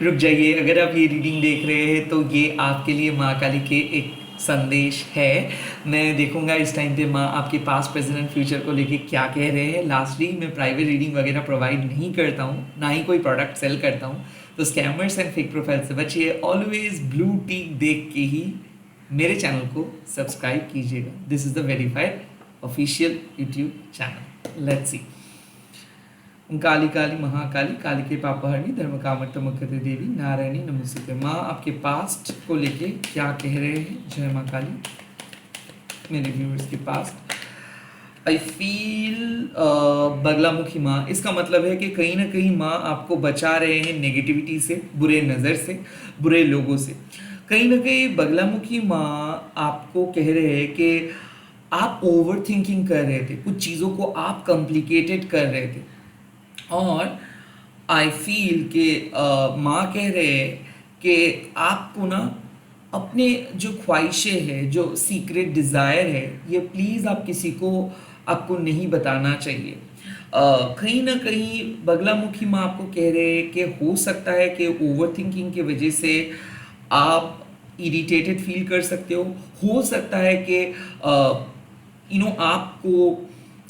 रुक जाइए, अगर आप ये रीडिंग देख रहे हैं तो ये आपके लिए माँ काली के एक संदेश है। मैं देखूंगा इस टाइम पे माँ आपके पास्ट प्रेजेंट एंड फ्यूचर को लेके क्या कह रहे हैं। लास्टली मैं प्राइवेट रीडिंग वगैरह प्रोवाइड नहीं करता हूँ, ना ही कोई प्रोडक्ट सेल करता हूँ, तो स्कैमर्स एंड फेक प्रोफाइल से बचिए। ऑलवेज ब्लू टिक देख के ही मेरे चैनल को सब्सक्राइब कीजिएगा। This is the verified official YouTube channel. Let's see. Kali Kali Mahakali, Kali के पापहरणी, धर्म कामर्तमकते देवी, नारायणी नमोस्तुते। माँ आपके पास्ट को लेके क्या कह रहे हैं? जय माँ काली। मेरे व्यूअर्स के पास्ट आई फील बगलामुखी माँ, इसका मतलब है कि कहीं ना कहीं माँ आपको बचा रहे हैं नेगेटिविटी से, बुरे नज़र से, बुरे लोगों से। कहीं ना कहीं बगलामुखी माँ आपको कह रहे हैं कि आप ओवर थिंकिंग कर रहे थे, कुछ चीज़ों को आप कॉम्प्लिकेटेड कर रहे थे। और आई फील कि माँ कह रहे हैं कि आपको ना अपने जो ख्वाहिशें हैं, जो सीक्रेट डिज़ायर है, ये प्लीज़ आप किसी को आपको नहीं बताना चाहिए। कहीं ना कहीं बगलामुखी माँ आपको कह रहे हैं कि हो सकता है कि ओवर थिंकिंग की वजह से आप इरिटेटेड फील कर सकते हो सकता है कि आपको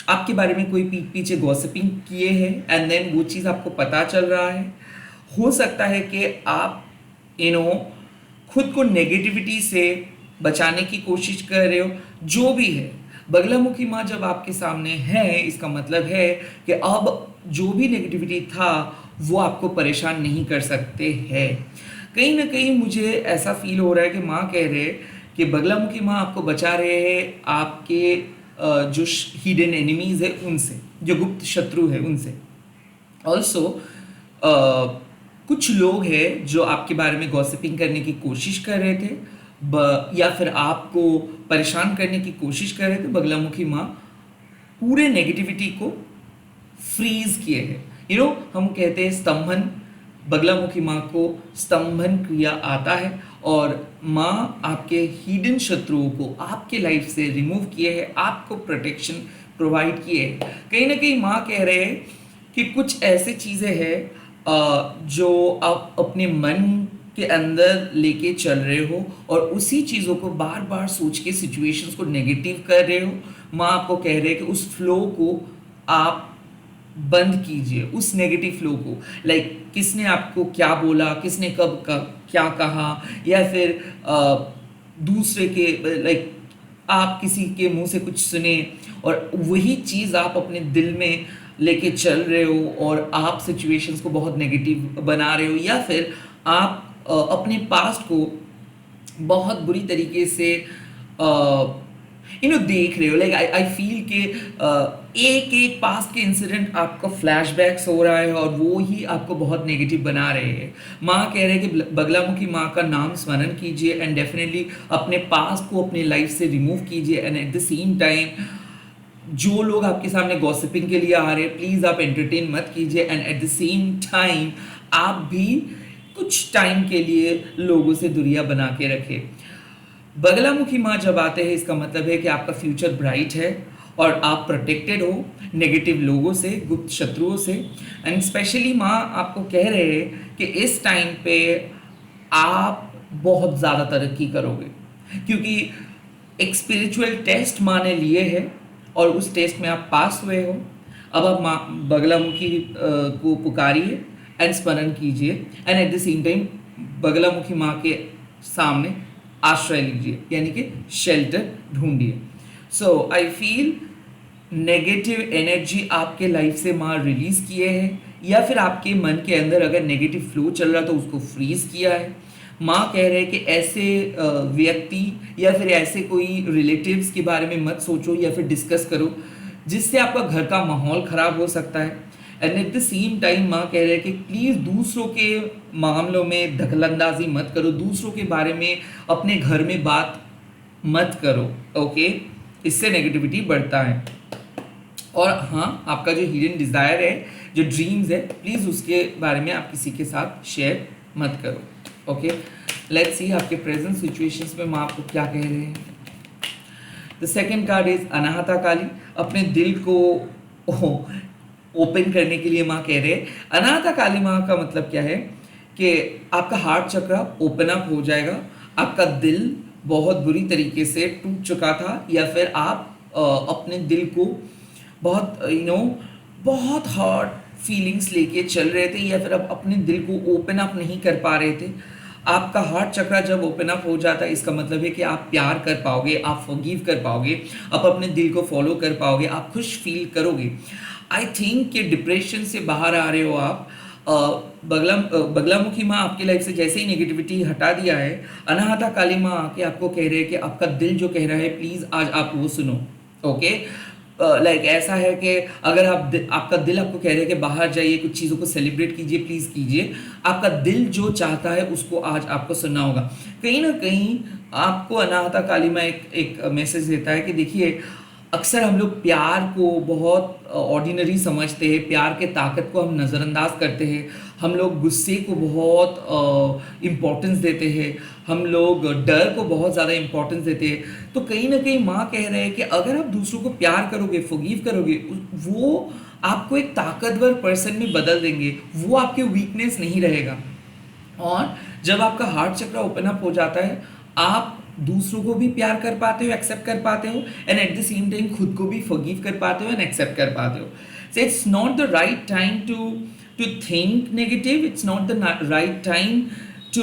आपके बारे में कोई पीठ पीछे गॉसिपिंग किए हैं एंड देन वो चीज़ आपको पता चल रहा है। हो सकता है कि आप खुद को नेगेटिविटी से बचाने की कोशिश कर रहे हो। जो भी है, बगलामुखी माँ जब आपके सामने है, इसका मतलब है कि अब जो भी नेगेटिविटी था वो आपको परेशान नहीं कर सकते हैं। कहीं ना कहीं मुझे ऐसा फील हो रहा है कि माँ कह रहे हैं कि बगलामुखी माँ आपको बचा रहे हैं आपके जो हिडन एनिमीज है उनसे, जो गुप्त शत्रु है उनसे। ऑल्सो कुछ लोग हैं जो आपके बारे में गॉसिपिंग करने की कोशिश कर रहे थे या फिर आपको परेशान करने की कोशिश कर रहे थे। बगलामुखी माँ पूरे नेगेटिविटी को फ्रीज किए हैं। हम कहते हैं स्तंभन, बगलामुखी माँ को स्तंभन क्रिया आता है और माँ आपके हिडन शत्रुओं को आपके लाइफ से रिमूव किए हैं, आपको प्रोटेक्शन प्रोवाइड किए हैं। कहीं ना कहीं माँ कह रहे हैं कि कुछ ऐसे चीज़ें हैं जो आप अपने मन के अंदर लेके चल रहे हो और उसी चीज़ों को बार बार सोच के सिचुएशंस को नेगेटिव कर रहे हो। माँ आपको कह रहे हैं कि उस फ्लो को आप बंद कीजिए, उस नेगेटिव फ्लो को। लाइक किसने आपको क्या बोला, किसने कब क्या कहा, या फिर दूसरे के लाइक आप किसी के मुंह से कुछ सुने और वही चीज़ आप अपने दिल में लेके चल रहे हो और आप सिचुएशंस को बहुत नेगेटिव बना रहे हो, या फिर आप अपने पास्ट को बहुत बुरी तरीके से देख रहे हो। लाइक आई फील कि एक एक पास्ट के इंसिडेंट आपका फ्लैशबैक्स हो रहा है और वो ही आपको बहुत नेगेटिव बना रहे हैं। माँ कह रहे हैं कि बगलामुखी माँ का नाम स्मरण कीजिए एंड डेफिनेटली अपने पास्ट को अपने लाइफ से रिमूव कीजिए। And at the same time जो लोग आपके सामने गॉसिपिंग के लिए आ रहे हैं, प्लीज़ आप एंटरटेन मत कीजिए। And at the same time आप भी कुछ टाइम के लिए लोगों से दूरियां बना के रखें। बगलामुखी माँ जब आते हैं, इसका मतलब है कि आपका फ्यूचर ब्राइट है और आप प्रोटेक्टेड हो नेगेटिव लोगों से, गुप्त शत्रुओं से। एंड स्पेशली माँ आपको कह रहे हैं कि इस टाइम पे आप बहुत ज़्यादा तरक्की करोगे, क्योंकि एक स्पिरिचुअल टेस्ट माँ ने लिए है और उस टेस्ट में आप पास हुए हो। अब आप माँ बगलामुखी को पुकारिए एंड स्मरण कीजिए and at the same time Baglamukhi माँ के सामने आश्रय लीजिए, यानी कि शेल्टर ढूंढिए। सो आई फील नेगेटिव एनर्जी आपके लाइफ से माँ रिलीज किए हैं, या फिर आपके मन के अंदर अगर नेगेटिव फ्लो चल रहा तो उसको फ्रीज किया है। माँ कह रहे हैं कि ऐसे व्यक्ति या फिर ऐसे कोई रिलेटिव्स के बारे में मत सोचो या फिर डिस्कस करो जिससे आपका घर का माहौल खराब हो सकता है। And at the same time माँ कह रहे हैं कि प्लीज़ दूसरों के मामलों में दखलंदाजी मत करो, दूसरों के बारे में अपने घर में बात मत करो, ओके? इससे नेगेटिविटी बढ़ता है। और हाँ, आपका जो हिडन डिज़ायर है, जो ड्रीम्स है, प्लीज़ उसके बारे में आप किसी के साथ शेयर मत करो, ओके? लेट्स सी आपके प्रेजेंट सिचुएशंस में माँ आपको क्या कह रहे हैं। The second card is Anahata काली। अपने दिल को ओपन करने के लिए माँ कह रहे हैं। अनाहता काली माँ का मतलब क्या है कि आपका हार्ट चक्र ओपन अप हो जाएगा, आपका दिल बहुत बुरी तरीके से टूट चुका था, या फिर आप अपने दिल को बहुत बहुत हार्ड फीलिंग्स लेके चल रहे थे, या फिर आप अपने दिल को ओपन अप नहीं कर पा रहे थे। आपका हार्ट चक्र जब ओपन अप हो जाता है, इसका मतलब है कि आप प्यार कर पाओगे, आप फॉरगिव कर पाओगे, आप अपने दिल को फॉलो कर पाओगे, आप खुश फील करोगे। आई थिंक कि डिप्रेशन से बाहर आ रहे हो आप। बगलामुखी माँ आपकी लाइफ से जैसे ही नेगेटिविटी हटा दिया है, अनाहता काली माँ आके आपको कह रहे हैं कि आपका दिल जो कह रहा है प्लीज आज आप वो सुनो। ओके, लाइक ऐसा है कि अगर आपका दिल आपको कह रहा है कि बाहर जाइए, कुछ चीज़ों को सेलिब्रेट कीजिए, प्लीज़ कीजिए, आपका दिल जो चाहता है उसको आज आपको सुनना होगा। कहीं ना कहीं आपको अनाहता काली माँ एक मैसेज देता है कि देखिए, अक्सर हम लोग प्यार को बहुत ऑर्डिनरी समझते हैं, प्यार के ताकत को हम नज़रअंदाज करते हैं, हम लोग गुस्से को बहुत इम्पोर्टेंस देते हैं, हम लोग डर को बहुत ज़्यादा इम्पोर्टेंस देते हैं। तो कहीं ना कहीं माँ कह रहे हैं कि अगर आप दूसरों को प्यार करोगे, फॉरगिव करोगे, वो आपको एक ताकतवर पर्सन में बदल देंगे, वो आपके वीकनेस नहीं रहेगा। और जब आपका हार्ट चक्र ओपन अप हो जाता है, आप दूसरों को भी प्यार कर पाते हो, एक्सेप्ट कर पाते हो, and at the same time खुद को भी फॉरगिव कर पाते हो एंड एक्सेप्ट कर पाते हो। So it's not the right time to think negative, it's not the right time to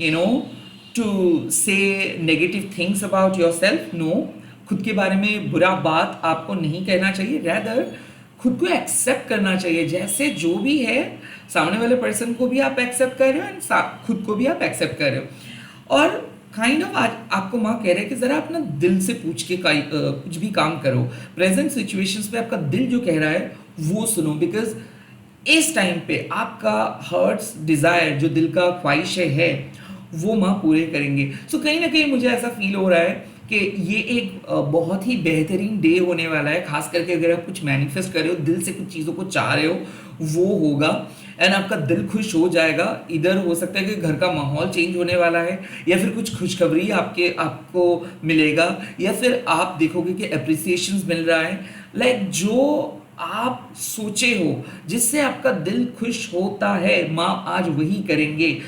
you know to say negative things about yourself. No, खुद के बारे में बुरा बात आपको नहीं कहना चाहिए, रैदर खुद को एक्सेप्ट करना चाहिए। जैसे जो भी है, सामने वाले पर्सन को भी आप एक्सेप्ट कर रहे हो एंड खुद को भी आप एक्सेप्ट कर रहे हो। और काइंड ऑफ आज आपको माँ कह रहे हैं कि ज़रा अपना दिल से पूछ के कुछ भी काम करो। प्रेजेंट सिचुएशंस पे आपका दिल जो कह रहा है वो सुनो, बिकॉज इस टाइम पे आपका हर्ट्स डिज़ायर, जो दिल का ख्वाहिश है वो माँ पूरे करेंगे। सो कहीं ना कहीं मुझे ऐसा फील हो रहा है कि ये एक बहुत ही बेहतरीन डे होने वाला है, खास करके अगर आप कुछ मैनिफेस्ट कर रहे हो, दिल से कुछ चीज़ों को चाह रहे हो, वो होगा एंड आपका दिल खुश हो जाएगा। इधर हो सकता है कि घर का माहौल चेंज होने वाला है, या फिर कुछ खुशखबरी आपको मिलेगा, या फिर आप देखोगे कि अप्रिसिएशन मिल रहा है। लाइक जो आप सोचे हो, जिससे आपका दिल खुश होता है, माँ आज वही करेंगे।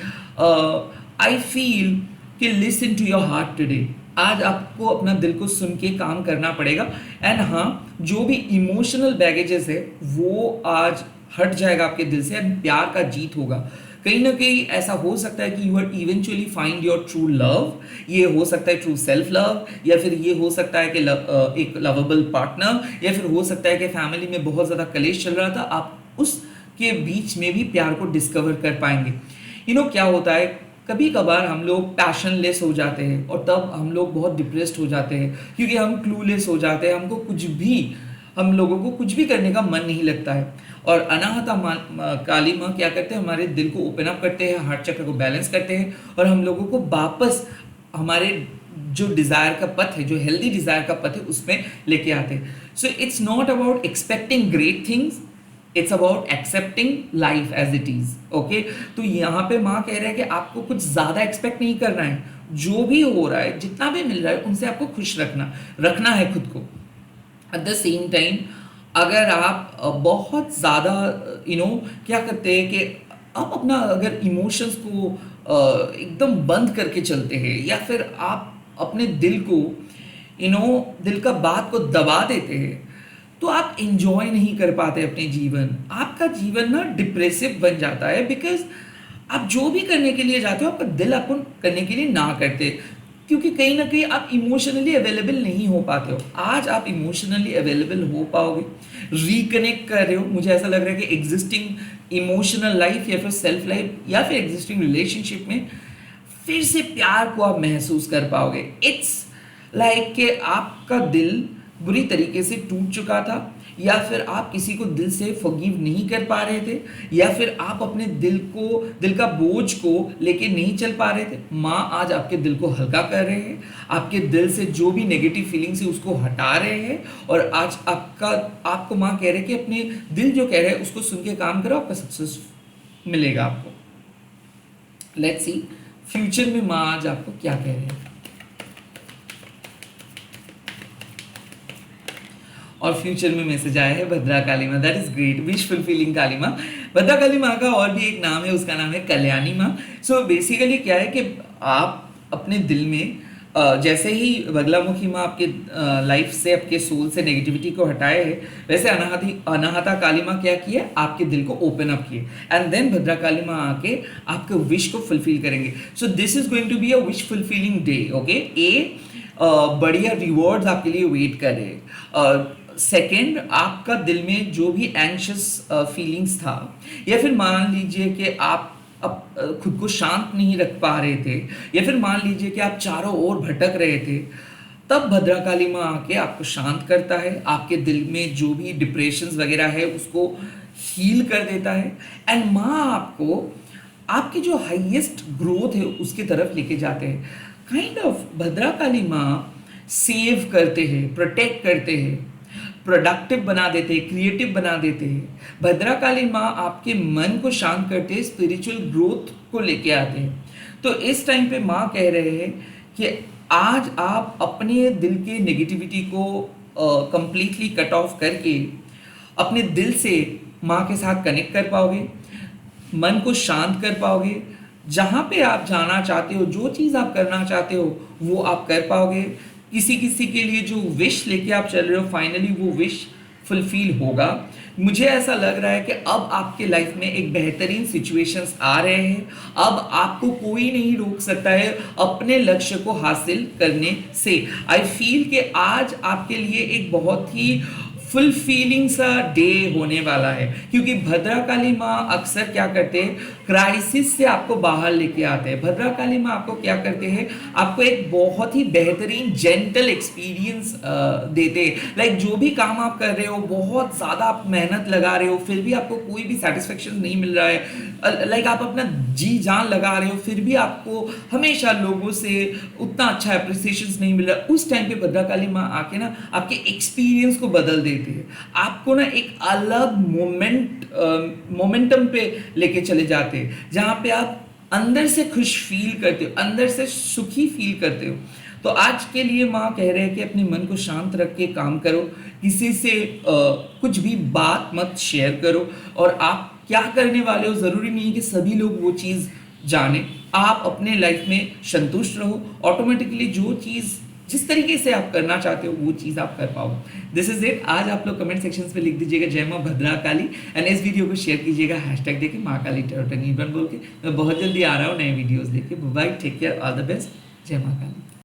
आई फील कि listen to your heart today. आज आपको अपना दिल को सुन के काम करना पड़ेगा। एंड हाँ, जो भी इमोशनल बैगेजेस है वो आज हट जाएगा आपके दिल से, एंड प्यार का जीत होगा। कहीं ना कहीं ऐसा हो सकता है कि you are eventually find your true love. ये हो सकता है ट्रू सेल्फ लव, या फिर ये हो सकता है कि एक लवेबल पार्टनर, या फिर हो सकता है कि फैमिली में बहुत ज़्यादा कलेश चल रहा था, आप उसके बीच में भी प्यार को डिस्कवर कर पाएंगे। क्या होता है, कभी कभार हम लोग पैशनलेस हो जाते हैं और तब हम लोग बहुत डिप्रेस्ड हो जाते हैं, क्योंकि हम क्लूलेस हो जाते हैं, हम लोगों को कुछ भी करने का मन नहीं लगता है। और अनाहता काली माँ क्या करते हैं, हमारे दिल को ओपन अप करते हैं, हार्ट चक्र को बैलेंस करते हैं, और हम लोगों को वापस हमारे जो डिज़ायर का पथ है, जो हेल्दी डिज़ायर का पथ है, उसमें लेके आते हैं। So it's not about expecting great things, it's about accepting life as it is. Okay, तो यहाँ पे माँ कह रहे हैं कि आपको कुछ ज़्यादा एक्सपेक्ट नहीं करना है, जो भी हो रहा है, जितना भी मिल रहा है, उनसे आपको खुश रखना है खुद को। एट द सेम टाइम अगर आप बहुत ज़्यादा क्या करते हैं कि आप अपना अगर इमोशंस को एकदम बंद करके चलते हैं, या फिर आप अपने दिल को दिल का बात को दबा देते हैं, तो आप इंजॉय नहीं कर पाते अपने जीवन। आपका जीवन ना डिप्रेसिव बन जाता है, बिकॉज आप जो भी करने के लिए जाते हो, आपका दिल आपको करने के लिए ना करते, क्योंकि कहीं ना कहीं आप इमोशनली अवेलेबल नहीं हो पाते हो। आज आप इमोशनली अवेलेबल हो पाओगे, रिकनेक्ट कर रहे हो। मुझे ऐसा लग रहा है कि एग्जिस्टिंग इमोशनल लाइफ, या फिर सेल्फ लाइफ, या फिर एग्जिस्टिंग रिलेशनशिप में फिर से प्यार को आप महसूस कर पाओगे। इट्स लाइक कि आपका दिल बुरी तरीके से टूट चुका था, या फिर आप किसी को दिल से फॉरगिव नहीं कर पा रहे थे, या फिर आप अपने दिल का बोझ को लेके नहीं चल पा रहे थे। माँ आज आपके दिल को हल्का कर रहे हैं, आपके दिल से जो भी नेगेटिव फीलिंग्स है उसको हटा रहे हैं, और आज आपको माँ कह रहे हैं कि अपने दिल जो कह रहे हैं उसको सुन के काम करो, आपका सक्सेस मिलेगा आपको। लेट्स सी फ्यूचर में माँ आज आपको क्या कह रहे हैं। और फ्यूचर में मैसेज आया है भद्रा काली माँ, that is great, wish fulfilling Kali माँ। भद्रकाली माँ का और भी एक नाम है, उसका नाम है कल्याणी माँ। सो बेसिकली क्या है कि आप अपने दिल में जैसे ही बगलामुखी माँ आपके लाइफ से, आपके सोल से नेगेटिविटी को हटाए है, वैसे अनाहता काली माँ क्या किए, आपके दिल को ओपन अप किए, एंड देन भद्रकाली माँ आके आपके विश को फुलफिल करेंगे। So this is going to be a wish fulfilling day. Okay, बढ़िया रिवॉर्ड्स आपके लिए वेट कर रहे हैं। सेकेंड, आपका दिल में जो भी एंशियस फीलिंग्स था, या फिर मान लीजिए कि आप अब खुद को शांत नहीं रख पा रहे थे, या फिर मान लीजिए कि आप चारों ओर भटक रहे थे, तब भद्रकाली माँ आके आपको शांत करता है, आपके दिल में जो भी डिप्रेशंस वगैरह है उसको हील कर देता है, एंड माँ आपको आपकी जो हाईएस्ट ग्रोथ है उसकी तरफ लेके जाते हैं। काइंड ऑफ भद्रकाली माँ सेव करते हैं, प्रोटेक्ट करते हैं, प्रोडक्टिव बना देते हैं, क्रिएटिव बना देते हैं। भद्रकाली माँ आपके मन को शांत करते हैं, स्पिरिचुअल ग्रोथ को लेके आते हैं। तो इस टाइम पे माँ कह रहे हैं कि आज आप अपने दिल के नेगेटिविटी को कंप्लीटली कट ऑफ करके अपने दिल से माँ के साथ कनेक्ट कर पाओगे, मन को शांत कर पाओगे, जहाँ पे आप जाना चाहते हो, जो चीज़ आप करना चाहते हो वो आप कर पाओगे। किसी किसी के लिए जो विश लेके आप चल रहे हो, फाइनली वो विश फुलफिल होगा। मुझे ऐसा लग रहा है कि अब आपके लाइफ में एक बेहतरीन सिचुएशंस आ रहे हैं। अब आपको कोई नहीं रोक सकता है अपने लक्ष्य को हासिल करने से। आई फील कि आज आपके लिए एक बहुत ही फुलफिलिंग सा डे होने वाला है, क्योंकि भद्रकाली माँ अक्सर क्या करते हैं, क्राइसिस से आपको बाहर लेके आते हैं। भद्रकाली माँ आपको क्या करते हैं, आपको एक बहुत ही बेहतरीन जेंटल एक्सपीरियंस देते हैं। लाइक जो भी काम आप कर रहे हो, बहुत ज़्यादा आप मेहनत लगा रहे हो, फिर भी आपको कोई भी सेटिस्फेक्शन नहीं मिल रहा है, लाइक आप अपना जी जान लगा रहे हो, फिर भी आपको हमेशा लोगों से उतना अच्छा अप्रिसिएशन नहीं मिल रहा, उस टाइम पे भद्रकाली माँ आके ना आपके एक्सपीरियंस को बदल देती है, आपको ना एक अलग मोमेंटम पे लेके चले जाते हैं, जहाँ पे आप अंदर से खुश फील करते हो, अंदर से सुखी फील करते हो। तो आज के लिए माँ कह रहे हैं कि अपने मन को शांत रख के काम करो, किसी से कुछ भी बात मत शेयर करो, और आप क्या करने वाले हो ज़रूरी नहीं है कि सभी लोग वो चीज़ जाने। आप अपने लाइफ में संतुष्ट रहो, ऑटोमेटिकली जो चीज़ जिस तरीके से आप करना चाहते हो वो चीज़ आप कर पाओ। This is it. आज आप लोग कमेंट सेक्शंस में लिख दीजिएगा जय माँ भद्रकाली, एंड इस वीडियो को शेयर कीजिएगा हैशटैग देके माँ काली टर्टन बोल के। मैं बहुत जल्दी आ रहा हूँ नए वीडियोस लेके। Bye, take care, all the best, जय माँ काली।